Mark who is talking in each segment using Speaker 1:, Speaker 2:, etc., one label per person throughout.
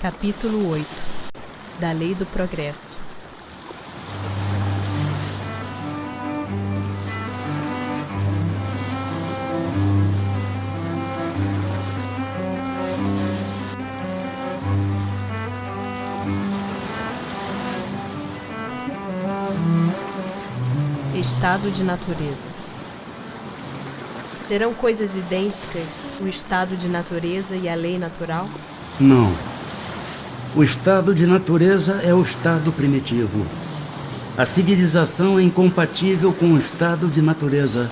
Speaker 1: Capítulo 8 da Lei do Progresso. Estado de natureza. Serão coisas idênticas o estado de natureza e a lei natural?
Speaker 2: Não. O estado de natureza é o estado primitivo. A civilização é incompatível com o estado de natureza,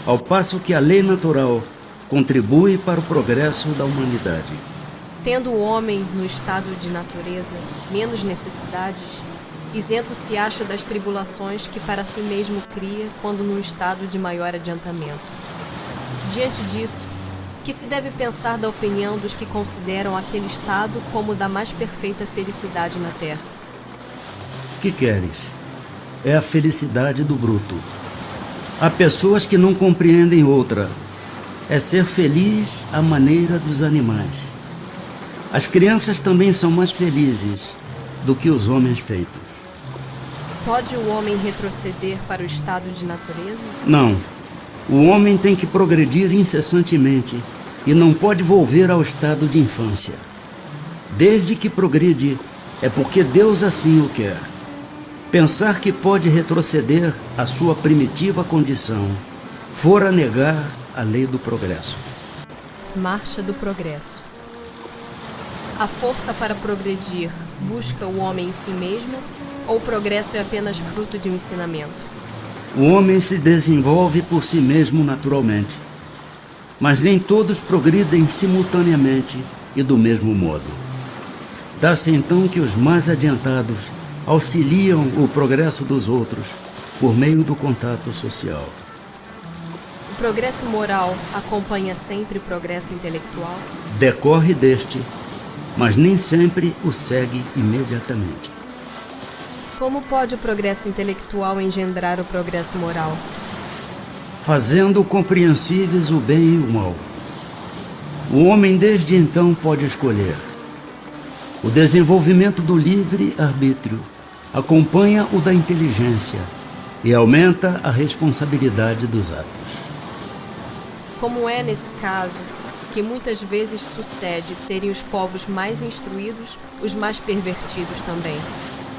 Speaker 2: ao passo que a lei natural contribui para o progresso da humanidade.
Speaker 1: Tendo o homem no estado de natureza menos necessidades, isento se acha das tribulações que para si mesmo cria quando num estado de maior adiantamento. Diante disso, que se deve pensar da opinião dos que consideram aquele estado como da mais perfeita felicidade na Terra?
Speaker 2: Que queres? É a felicidade do bruto. Há pessoas que não compreendem outra. É ser feliz à maneira dos animais. As crianças também são mais felizes do que os homens feitos.
Speaker 1: Pode o homem retroceder para o estado de natureza?
Speaker 2: Não. O homem tem que progredir incessantemente e não pode volver ao estado de infância. Desde que progride, é porque Deus assim o quer. Pensar que pode retroceder à sua primitiva condição fora negar a lei do progresso.
Speaker 1: Marcha do progresso. A força para progredir busca o homem em si mesmo ou o progresso é apenas fruto de um ensinamento?
Speaker 2: O homem se desenvolve por si mesmo naturalmente, mas nem todos progridem simultaneamente e do mesmo modo. Dá-se então que os mais adiantados auxiliam o progresso dos outros por meio do contato social.
Speaker 1: O progresso moral acompanha sempre o progresso intelectual?
Speaker 2: Decorre deste, mas nem sempre o segue imediatamente.
Speaker 1: Como pode o progresso intelectual engendrar o progresso moral?
Speaker 2: Fazendo compreensíveis o bem e o mal. O homem desde então pode escolher. O desenvolvimento do livre-arbítrio acompanha o da inteligência e aumenta a responsabilidade dos atos.
Speaker 1: Como é nesse caso, que muitas vezes sucede serem os povos mais instruídos os mais pervertidos também?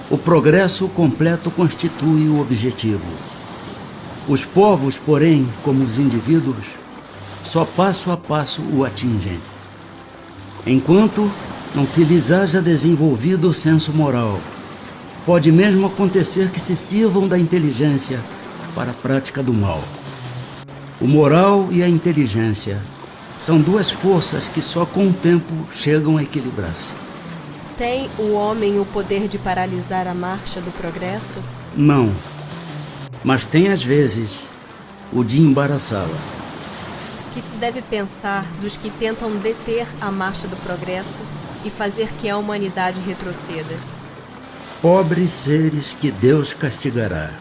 Speaker 2: O progresso completo constitui o objetivo. Os povos, porém, como os indivíduos, só passo a passo o atingem. Enquanto não se lhes haja desenvolvido o senso moral, pode mesmo acontecer que se sirvam da inteligência para a prática do mal. O moral e a inteligência são duas forças que só com o tempo chegam a equilibrar-se.
Speaker 1: Tem o homem o poder de paralisar a marcha do progresso?
Speaker 2: Não, mas tem às vezes o de embaraçá-la.
Speaker 1: Que se deve pensar dos que tentam deter a marcha do progresso e fazer que a humanidade retroceda?
Speaker 2: Pobres seres que Deus castigará.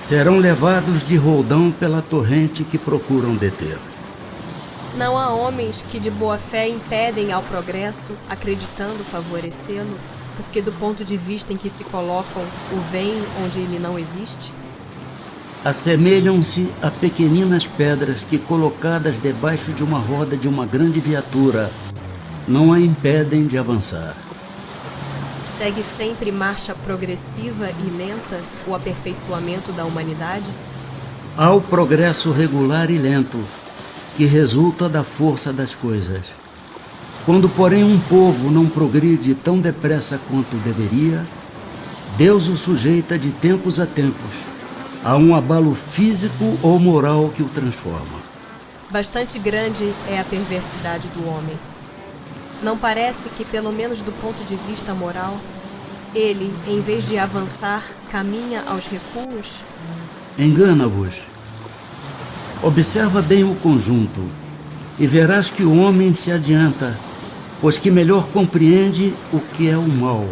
Speaker 2: Serão levados de roldão pela torrente que procuram deter.
Speaker 1: Não há homens que de boa fé impedem ao progresso, acreditando favorecê-lo, porque do ponto de vista em que se colocam, o veem onde ele não existe?
Speaker 2: Assemelham-se a pequeninas pedras que, colocadas debaixo de uma roda de uma grande viatura, não a impedem de avançar.
Speaker 1: Segue sempre marcha progressiva e lenta o aperfeiçoamento da humanidade?
Speaker 2: Há o progresso regular e lento, que resulta da força das coisas. Quando, porém, um povo não progride tão depressa quanto deveria, Deus o sujeita de tempos a tempos a um abalo físico ou moral que o transforma.
Speaker 1: Bastante grande é a perversidade do homem. Não parece que, pelo menos do ponto de vista moral, ele, em vez de avançar, caminha aos recuos?
Speaker 2: Engana-vos. Observa bem o conjunto e verás que o homem se adianta, pois que melhor compreende o que é o mal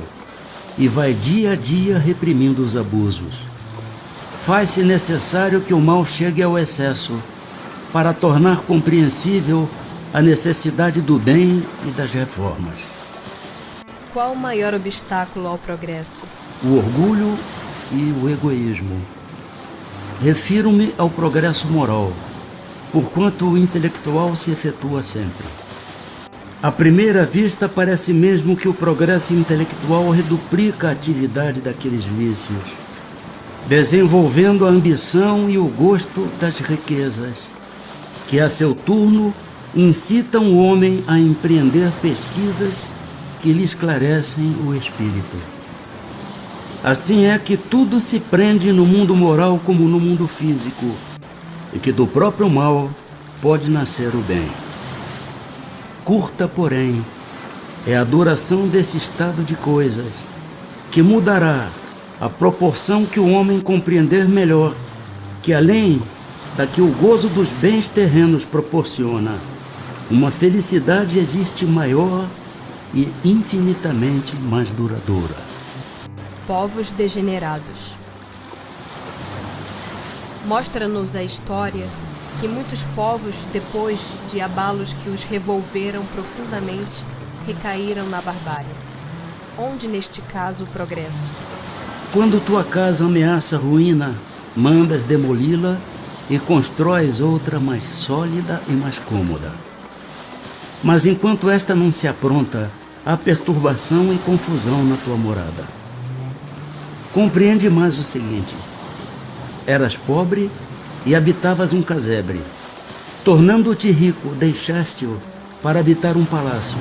Speaker 2: e vai dia a dia reprimindo os abusos. Faz-se necessário que o mal chegue ao excesso para tornar compreensível a necessidade do bem e das reformas.
Speaker 1: Qual o maior obstáculo ao progresso?
Speaker 2: O orgulho e o egoísmo. Refiro-me ao progresso moral, porquanto o intelectual se efetua sempre. À primeira vista, parece mesmo que o progresso intelectual reduplica a atividade daqueles vícios, desenvolvendo a ambição e o gosto das riquezas, que a seu turno incitam o homem a empreender pesquisas que lhe esclarecem o espírito. Assim é que tudo se prende no mundo moral como no mundo físico, e que do próprio mal pode nascer o bem. Curta, porém, é a duração desse estado de coisas, que mudará à proporção que o homem compreender melhor que, além da que o gozo dos bens terrenos proporciona, uma felicidade existe maior e infinitamente mais duradoura.
Speaker 1: Povos degenerados. Mostra-nos a história que muitos povos, depois de abalos que os revolveram profundamente, recaíram na barbárie. Onde neste caso o progresso?
Speaker 2: Quando tua casa ameaça ruína, mandas demoli-la e constróis outra mais sólida e mais cômoda. Mas enquanto esta não se apronta, há perturbação e confusão na tua morada. Compreende mais o seguinte: eras pobre e habitavas um casebre. Tornando-te rico, deixaste-o para habitar um palácio.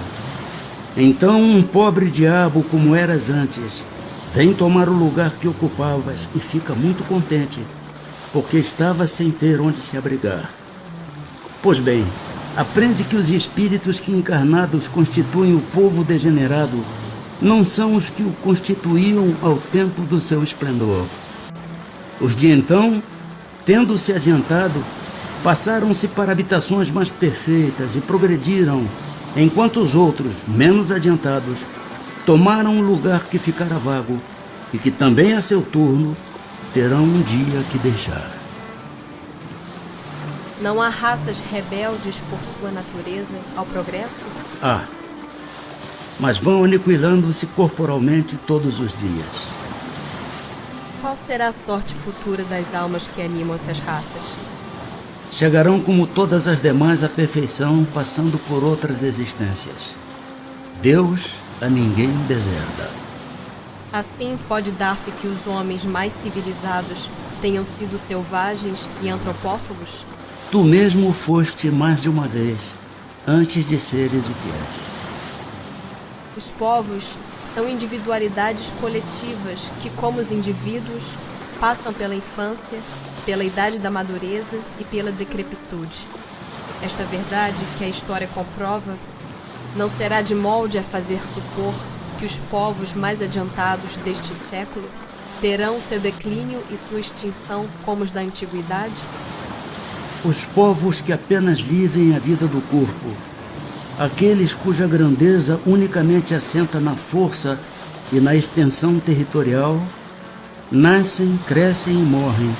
Speaker 2: Então um pobre diabo, como eras antes, vem tomar o lugar que ocupavas e fica muito contente, porque estava sem ter onde se abrigar. Pois bem, aprende que os espíritos que encarnados constituem o povo degenerado não são os que o constituíam ao tempo do seu esplendor. Os de então, tendo-se adiantado, passaram-se para habitações mais perfeitas e progrediram, enquanto os outros, menos adiantados, tomaram o lugar que ficara vago e que também a seu turno terão um dia que deixar.
Speaker 1: Não há raças rebeldes por sua natureza ao progresso?
Speaker 2: Há, mas vão aniquilando-se corporalmente todos os dias.
Speaker 1: Qual será a sorte futura das almas que animam essas raças?
Speaker 2: Chegarão como todas as demais à perfeição, passando por outras existências. Deus a ninguém deserda.
Speaker 1: Assim pode dar-se que os homens mais civilizados tenham sido selvagens e antropófagos?
Speaker 2: Tu mesmo foste mais de uma vez, antes de seres o que és.
Speaker 1: Os povos são individualidades coletivas que, como os indivíduos, passam pela infância, pela idade da madureza e pela decrepitude. Esta verdade, que a história comprova, não será de molde a fazer supor que os povos mais adiantados deste século terão seu declínio e sua extinção como os da antiguidade?
Speaker 2: Os povos que apenas vivem a vida do corpo, aqueles cuja grandeza unicamente assenta na força e na extensão territorial, nascem, crescem e morrem,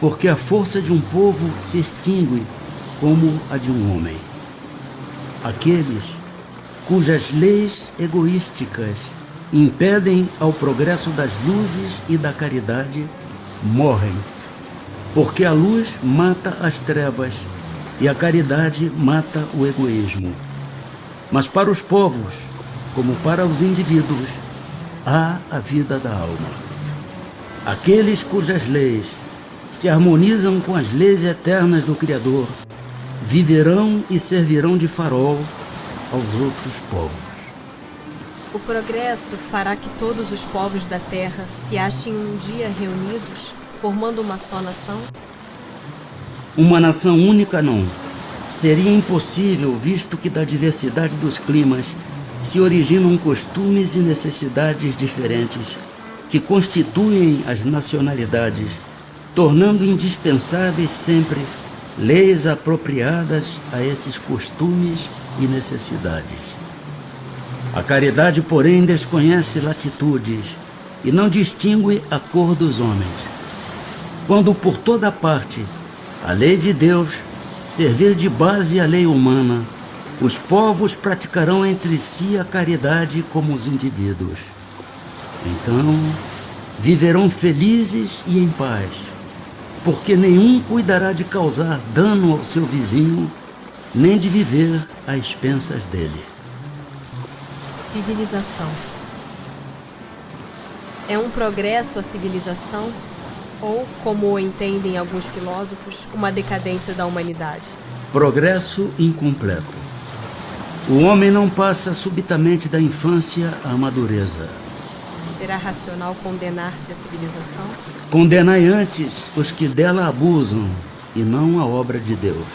Speaker 2: porque a força de um povo se extingue como a de um homem. Aqueles cujas leis egoísticas impedem ao progresso das luzes e da caridade morrem, porque a luz mata as trevas e a caridade mata o egoísmo. Mas para os povos, como para os indivíduos, há a vida da alma. Aqueles cujas leis se harmonizam com as leis eternas do Criador, viverão e servirão de farol aos outros povos.
Speaker 1: O progresso fará que todos os povos da Terra se achem um dia reunidos, formando uma só nação?
Speaker 2: Uma nação única não. Seria impossível, visto que da diversidade dos climas se originam costumes e necessidades diferentes que constituem as nacionalidades, tornando indispensáveis sempre leis apropriadas a esses costumes e necessidades. A caridade, porém, desconhece latitudes e não distingue a cor dos homens. Quando por toda parte a lei de Deus servir de base à lei humana, Os povos praticarão entre si a caridade como os indivíduos. Então, viverão felizes e em paz, porque nenhum cuidará de causar dano ao seu vizinho, nem de viver às expensas dele.
Speaker 1: Civilização. É um progresso a civilização ou, como o entendem alguns filósofos, uma decadência da humanidade?
Speaker 2: Progresso incompleto. O homem não passa subitamente da infância à madureza.
Speaker 1: Será racional condenar-se à civilização?
Speaker 2: Condenai antes os que dela abusam, e não a obra de Deus.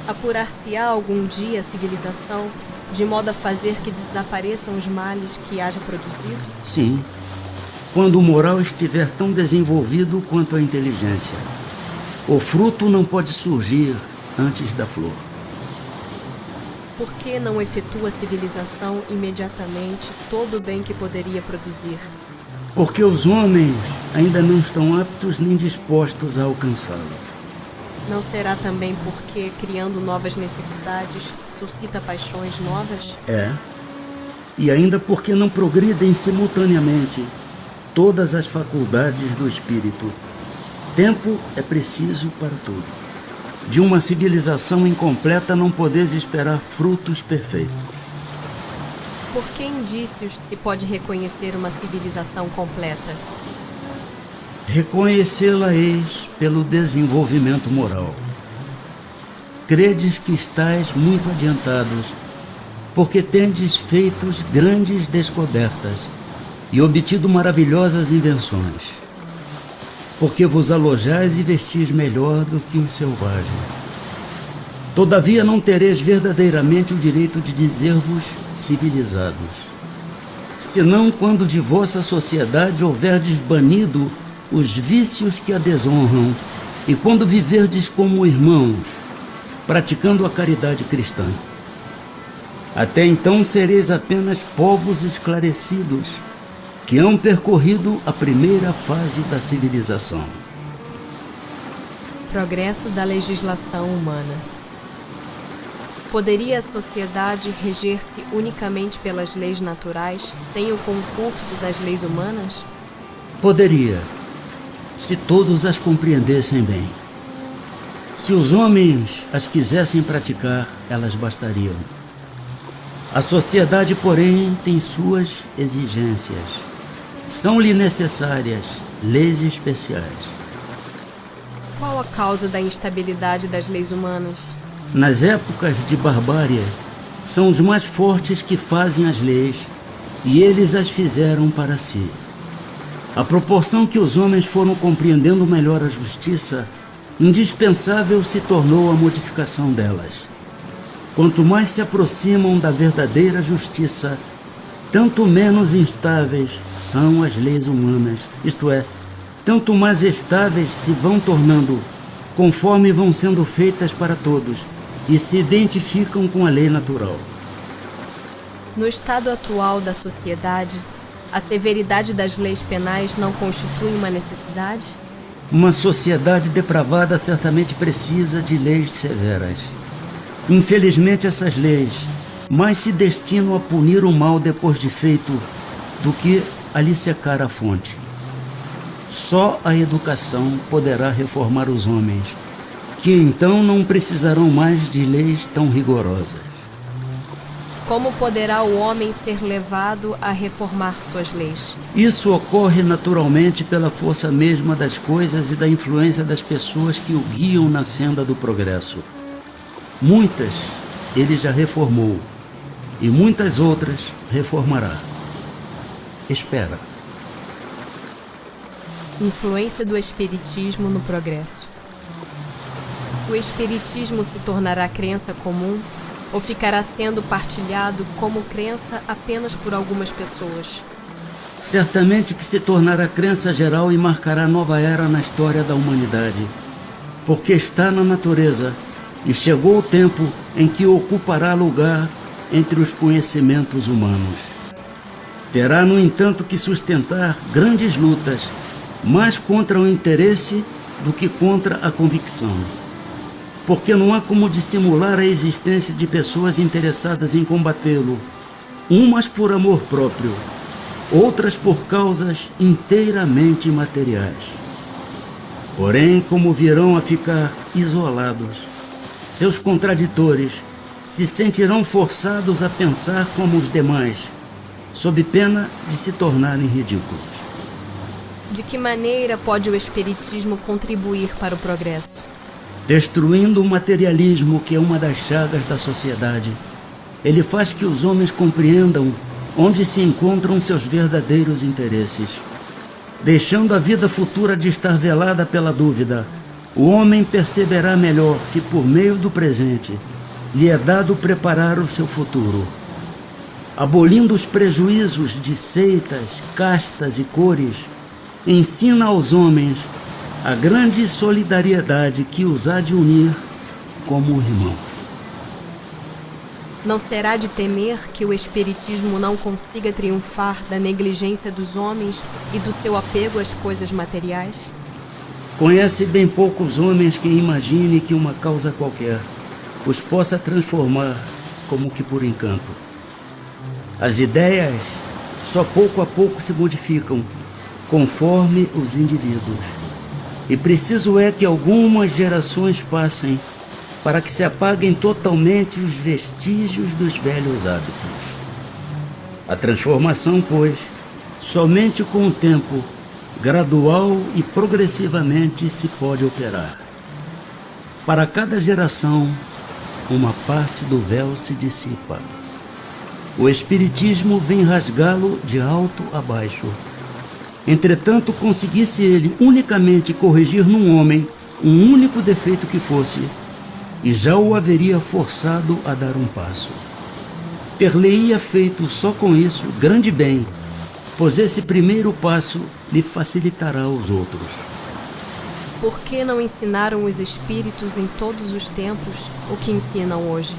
Speaker 1: Apurar-se-á algum dia a civilização, de modo a fazer que desapareçam os males que haja produzido?
Speaker 2: Sim, quando o moral estiver tão desenvolvido quanto a inteligência. O fruto não pode surgir antes da flor.
Speaker 1: Por que não efetua a civilização imediatamente todo o bem que poderia produzir?
Speaker 2: Porque os homens ainda não estão aptos nem dispostos a alcançá-lo.
Speaker 1: Não será também porque, criando novas necessidades, suscita paixões novas?
Speaker 2: É. E ainda porque não progridem simultaneamente todas as faculdades do espírito. Tempo é preciso para tudo. De uma civilização incompleta não podeis esperar frutos perfeitos.
Speaker 1: Por que indícios se pode reconhecer uma civilização completa?
Speaker 2: Reconhecê-la-eis pelo desenvolvimento moral. Credes que estáis muito adiantados, porque tendes feito grandes descobertas e obtido maravilhosas invenções. Porque vos alojais e vestis melhor do que os selvagens. Todavia não tereis verdadeiramente o direito de dizer-vos civilizados, senão quando de vossa sociedade houverdes banido os vícios que a desonram, e quando viverdes como irmãos, praticando a caridade cristã. Até então sereis apenas povos esclarecidos, que hão percorrido a primeira fase da civilização.
Speaker 1: Progresso da legislação humana. Poderia a sociedade reger-se unicamente pelas leis naturais, sem o concurso das leis humanas?
Speaker 2: Poderia, se todos as compreendessem bem. Se os homens as quisessem praticar, elas bastariam. A sociedade, porém, tem suas exigências. São-lhe necessárias leis especiais.
Speaker 1: Qual a causa da instabilidade das leis humanas?
Speaker 2: Nas épocas de barbárie, são os mais fortes que fazem as leis, e eles as fizeram para si. À proporção que os homens foram compreendendo melhor a justiça, indispensável se tornou a modificação delas. Quanto mais se aproximam da verdadeira justiça, tanto menos instáveis são as leis humanas, isto é, tanto mais estáveis se vão tornando, conforme vão sendo feitas para todos, e se identificam com a lei natural.
Speaker 1: No estado atual da sociedade, a severidade das leis penais não constitui uma necessidade?
Speaker 2: Uma sociedade depravada certamente precisa de leis severas. Infelizmente, essas leis mais se destinam a punir o mal depois de feito do que a lhe secar a fonte. Só a educação poderá reformar os homens, que então não precisarão mais de leis tão rigorosas.
Speaker 1: Como poderá o homem ser levado a reformar suas leis?
Speaker 2: Isso ocorre naturalmente pela força mesma das coisas e da influência das pessoas que o guiam na senda do progresso. Muitas ele já reformou, e muitas outras reformará. Espera.
Speaker 1: Influência do Espiritismo no progresso. O Espiritismo se tornará crença comum ou ficará sendo partilhado como crença apenas por algumas pessoas?
Speaker 2: Certamente que se tornará crença geral e marcará nova era na história da humanidade, porque está na natureza e chegou o tempo em que ocupará lugar entre os conhecimentos humanos. Terá, no entanto, que sustentar grandes lutas, mais contra o interesse do que contra a convicção. porque não há como dissimular a existência de pessoas interessadas em combatê-lo, umas por amor próprio, outras por causas inteiramente materiais. Porém, como virão a ficar isolados, seus contraditores se sentirão forçados a pensar como os demais, sob pena de se tornarem ridículos.
Speaker 1: De que maneira pode o espiritismo contribuir para o progresso?
Speaker 2: Destruindo o materialismo, que é uma das chagas da sociedade, ele faz que os homens compreendam onde se encontram seus verdadeiros interesses. Deixando a vida futura de estar velada pela dúvida, o homem perceberá melhor que, por meio do presente, lhe é dado preparar o seu futuro. Abolindo os prejuízos de seitas, castas e cores, ensina aos homens a grande solidariedade que os há de unir como irmãos.
Speaker 1: Não será de temer que o espiritismo não consiga triunfar da negligência dos homens e do seu apego às coisas materiais?
Speaker 2: Conhece bem poucos homens que imagine que uma causa qualquer os possa transformar como que por encanto. As ideias só pouco a pouco se modificam conforme os indivíduos. E preciso é que algumas gerações passem para que se apaguem totalmente os vestígios dos velhos hábitos. A transformação, pois, somente com o tempo, gradual e progressivamente se pode operar. Para cada geração, uma parte do véu se dissipa. O Espiritismo vem rasgá-lo de alto a baixo. Entretanto, conseguisse ele unicamente corrigir num homem um único defeito que fosse, e já o haveria forçado a dar um passo. Ter-lhe-ia feito só com isso grande bem, pois esse primeiro passo lhe facilitará os outros.
Speaker 1: Por que não ensinaram os espíritos em todos os tempos o que ensinam hoje?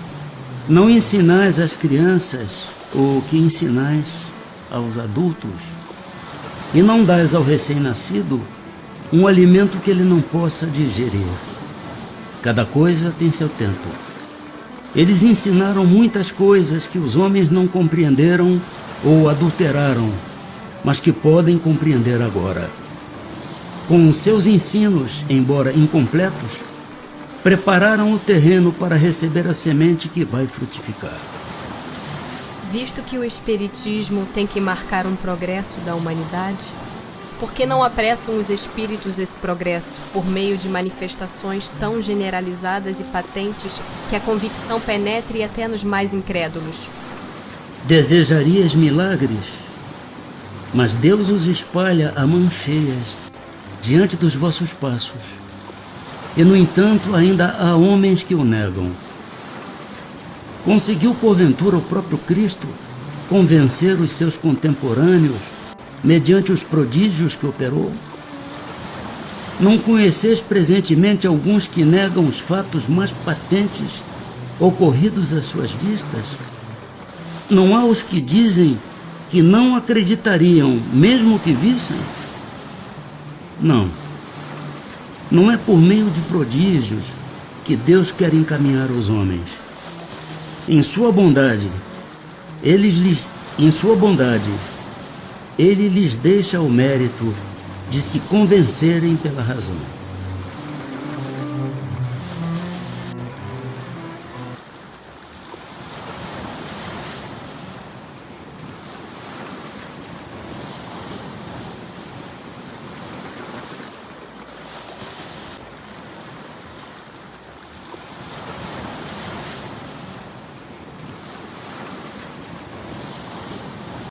Speaker 2: Não ensinais às crianças o que ensinais aos adultos, e não dais ao recém-nascido um alimento que ele não possa digerir. Cada coisa tem seu tempo. Eles ensinaram muitas coisas que os homens não compreenderam ou adulteraram, mas que podem compreender agora. Com seus ensinos, embora incompletos, prepararam o terreno para receber a semente que vai frutificar.
Speaker 1: Visto que o Espiritismo tem que marcar um progresso da humanidade, por que não apressam os espíritos esse progresso por meio de manifestações tão generalizadas e patentes que a convicção penetre até nos mais incrédulos?
Speaker 2: Desejarias milagres, mas Deus os espalha a mãos cheias diante dos vossos passos. E, no entanto, ainda há homens que o negam. Conseguiu, porventura, o próprio Cristo convencer os seus contemporâneos mediante os prodígios que operou? Não conheceis presentemente alguns que negam os fatos mais patentes ocorridos às suas vistas? Não há os que dizem que não acreditariam, mesmo que vissem? Não. Não é por meio de prodígios que Deus quer encaminhar os homens. Em sua bondade, Ele lhes deixa o mérito de se convencerem pela razão.